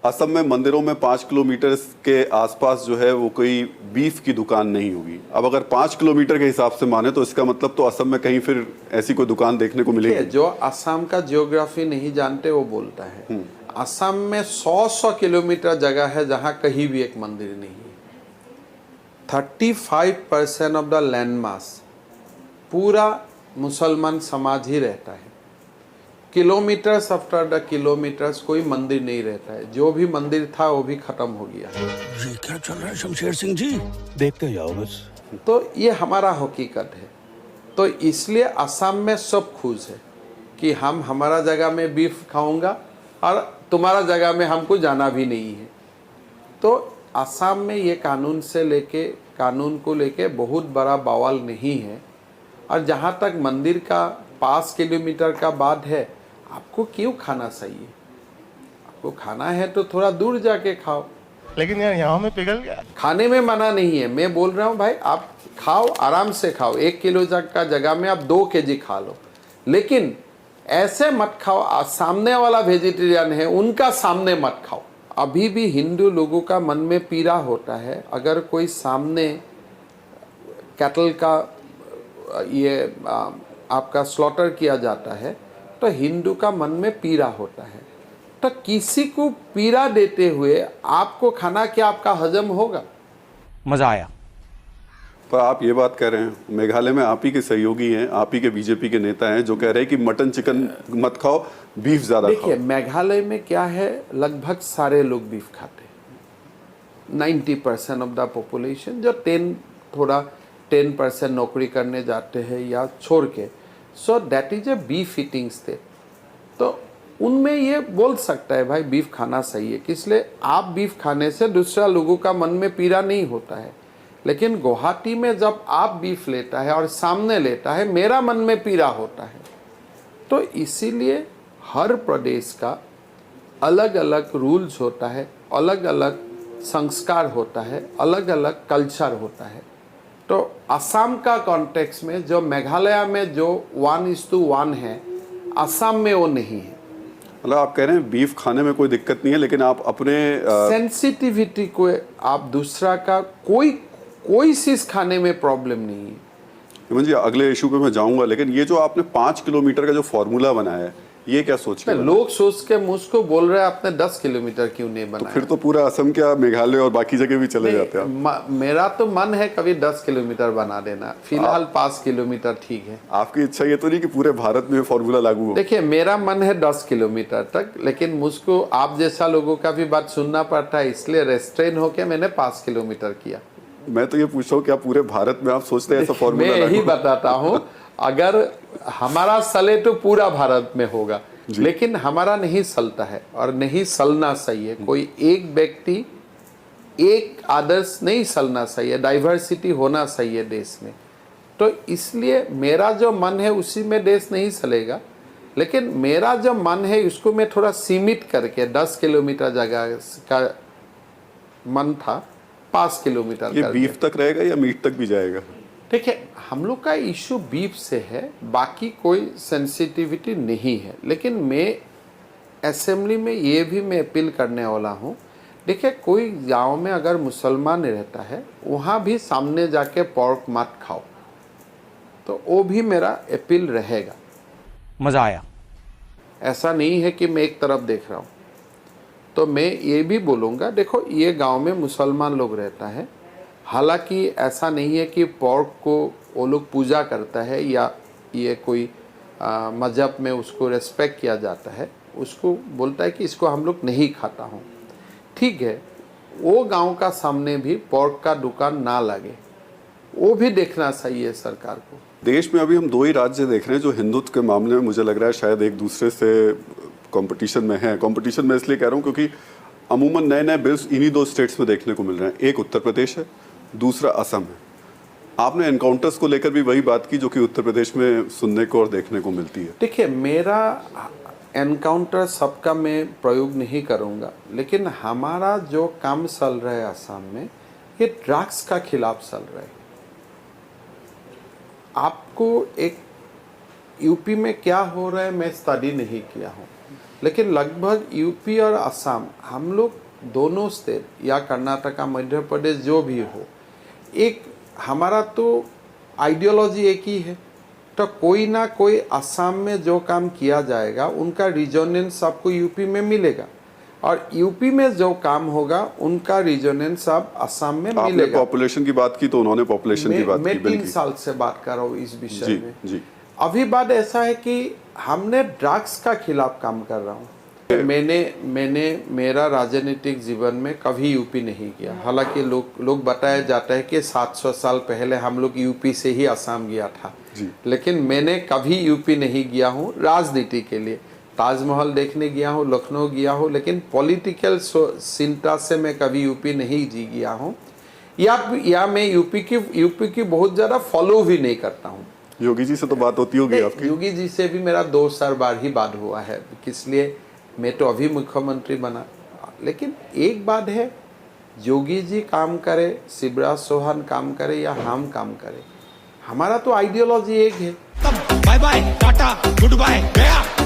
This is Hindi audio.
असम में मंदिरों में 5 किलोमीटर के आसपास जो है वो कोई बीफ की दुकान नहीं होगी। अब अगर 5 किलोमीटर के हिसाब से माने तो इसका मतलब तो असम में कहीं फिर ऐसी कोई दुकान देखने को मिलेगी। जो असम का जियोग्राफी नहीं जानते वो बोलता है। असम में 100 किलोमीटर जगह है जहां कहीं भी एक मंदिर नहीं है। 35% ऑफ द लैंड मास पूरा मुसलमान समाज ही रहता है। किलोमीटर्स आफ्टर द किलोमीटर्स कोई मंदिर नहीं रहता है। जो भी मंदिर था वो भी खत्म हो गया। ये क्या चल रहा है शमशेर सिंह जी? देखते जाओ बस। तो ये हमारा हकीकत है। तो इसलिए असम में सब खुश है कि हम हमारा जगह में बीफ खाऊंगा और तुम्हारा जगह में हमको जाना भी नहीं है। तो असम में ये कानून को लेके बहुत बड़ा बवाल नहीं है। और जहाँ तक मंदिर का 5 किलोमीटर का बात है, आपको क्यों खाना चाहिए? आपको खाना है तो थोड़ा दूर जाके खाओ। लेकिन यार यहाँ में पिघल गया। खाने में मना नहीं है। मैं बोल रहा हूँ भाई, आप खाओ, आराम से खाओ। 1 किलो का जगह में आप 2 केजी खा लो, लेकिन ऐसे मत खाओ। सामने वाला वेजिटेरियन है, उनका सामने मत खाओ। अभी भी हिंदू लोगों का मन में पीड़ा होता है। अगर कोई सामने कैटल का ये आपका स्लॉटर किया जाता है तो हिंदू का मन में पीड़ा होता है। तो किसी को पीड़ा देते हुए आपको खाना क्या आपका हजम होगा? मजा आया। पर आप ये बात कह रहे हैं, मेघालय में आप ही के सहयोगी हैं, आप ही के बीजेपी के नेता हैं जो कह रहे हैं कि मटन चिकन मत खाओ, बीफ ज्यादा खाओ। देखिए, मेघालय में क्या है, लगभग सारे लोग बीफ खाते हैं। 90% ऑफ द पॉपुलेशन, जो 10% नौकरी करने जाते हैं या छोड़ के, so that is a beef eating state. तो उनमें ये बोल सकता है भाई बीफ खाना सही है। किसलिए? आप बीफ खाने से दूसरा लोगों का मन में पीड़ा नहीं होता है। लेकिन गुवाहाटी में जब आप बीफ लेता है और सामने लेता है, मेरा मन में पीड़ा होता है। तो इसीलिए हर प्रदेश का अलग अलग रूल्स होता है, अलग अलग संस्कार होता है, अलग अलग कल्चर होता है। तो असम का कॉन्टेक्स्ट में जो मेघालय में जो 1:1 है, असम में वो नहीं है। मतलब आप कह रहे हैं बीफ खाने में कोई दिक्कत नहीं है, लेकिन आप अपने सेंसिटिविटी को आप दूसरा का कोई चीज खाने में प्रॉब्लम नहीं है। हेमंत जी, अगले इशू पे मैं जाऊंगा, लेकिन ये जो आपने 5 किलोमीटर का जो फॉर्मूला बनाया है, ये क्या सोच के? लोग सोच के मुझको बोल रहे हैं आपने 10 किलोमीटर क्यों नहीं बनाया? तो फिर तो पूरा असम क्या, मेघालय और बाकी जगह भी चले जाते हैं। मेरा तो मन है कभी 10 किलोमीटर बना देना। फिलहाल 5 किलोमीटर ठीक है। आपकी इच्छा ये तो नहीं कि पूरे भारत में फॉर्मूला लागू हो? देखिए, मेरा मन है 10 किलोमीटर तक, लेकिन मुझको आप जैसा लोगों का भी बात सुनना पड़ता है, इसलिए रेस्ट्रेन होके मैंने 5 किलोमीटर किया। मैं तो ये पूछ रहा हूँ, क्या पूरे भारत में आप सोचते हैं ऐसा फॉर्मूला? मैं यही बताता हूँ, अगर हमारा चले तो पूरा भारत में होगा, लेकिन हमारा नहीं चलता है और नहीं चलना चाहिए। कोई एक व्यक्ति, एक आदर्श नहीं चलना चाहिए, डाइवर्सिटी होना चाहिए देश में। तो इसलिए मेरा जो मन है उसी में देश नहीं चलेगा, लेकिन मेरा जो मन है उसको मैं थोड़ा सीमित करके 10 किलोमीटर जगह का मन था 5 किलोमीटर। ये बीफ तक रहेगा या मीट तक भी जाएगा? देखिए, हम लोग का इशू बीफ से है, बाकी कोई सेंसिटिविटी नहीं है। लेकिन मैं असेंबली में ये भी मैं अपील करने वाला हूँ। देखिए, कोई गांव में अगर मुसलमान रहता है, वहाँ भी सामने जाके पोर्क मत खाओ। तो वो भी मेरा अपील रहेगा। मजा आया। ऐसा नहीं है कि मैं एक तरफ देख रहा हूँ। तो मैं ये भी बोलूँगा, देखो ये गांव में मुसलमान लोग रहता है, हालांकि ऐसा नहीं है कि पोर्क को वो लोग पूजा करता है या ये कोई मजहब में उसको रेस्पेक्ट किया जाता है, उसको बोलता है कि इसको हम लोग नहीं खाता हूँ। ठीक है, वो गांव का सामने भी पोर्क का दुकान ना लगे, वो भी देखना चाहिए सरकार को। देश में अभी हम 2 ही राज्य देख रहे हैं जो हिंदुत्व के मामले में मुझे लग रहा है शायद एक दूसरे से कंपटीशन में है। कंपटीशन में इसलिए कह रहा हूँ क्योंकि अमूमन नए नए बिल्स इन्हीं 2 स्टेट्स में देखने को मिल रहे हैं। एक उत्तर प्रदेश है, दूसरा असम है। आपने एनकाउंटर्स को लेकर भी वही बात की जो कि उत्तर प्रदेश में सुनने को और देखने को मिलती है। देखिए, मेरा एनकाउंटर सबका मैं प्रयोग नहीं करूँगा, लेकिन हमारा जो काम चल रहा है असम में, ये ड्रग्स का खिलाफ चल रहा है। आपको एक यूपी में क्या हो रहा है मैं स्टडी नहीं किया हूँ, लेकिन लगभग यूपी और असम हम लोग दोनों स्टेट या कर्नाटका मध्य प्रदेश जो भी हो, एक हमारा तो आइडियोलॉजी एक ही है। तो कोई ना कोई असम में जो काम किया जाएगा उनका रिजोनेंस आपको यूपी में मिलेगा, और यूपी में जो काम होगा उनका रिजोनेंस आप असम में आपने मिलेगा। पॉपुलेशन की बात की तो उन्होंने पॉपुलेशन की बात की। मैं 3 साल से बात कर रहा हूँ इस विषय जी में। जी। अभी बात ऐसा है कि हमने ड्रग्स का खिलाफ काम कर रहा हूँ। मैंने मेरा राजनीतिक जीवन में कभी यूपी नहीं किया। हालांकि लोग बताया जाता है कि 700 साल पहले हम लोग यूपी से ही असम गया था, लेकिन मैंने कभी यूपी नहीं गया हूँ राजनीति के लिए। ताजमहल देखने गया हूँ, लखनऊ गया हूँ, लेकिन पॉलिटिकल चिंता से मैं कभी यूपी नहीं जी गया हूँ, या मैं यूपी की बहुत ज़्यादा फॉलो भी नहीं करता हूँ। योगी जी से तो बात होती होगी आपकी? योगी जी से भी मेरा 2 बार ही बात हुआ है, इसलिए मैं तो अभी मुख्यमंत्री बना। लेकिन एक बात है, योगी जी काम करे, शिवराज चौहान काम करे या हम काम करें, हमारा तो आइडियोलॉजी एक है। Bye bye tata goodbye गया।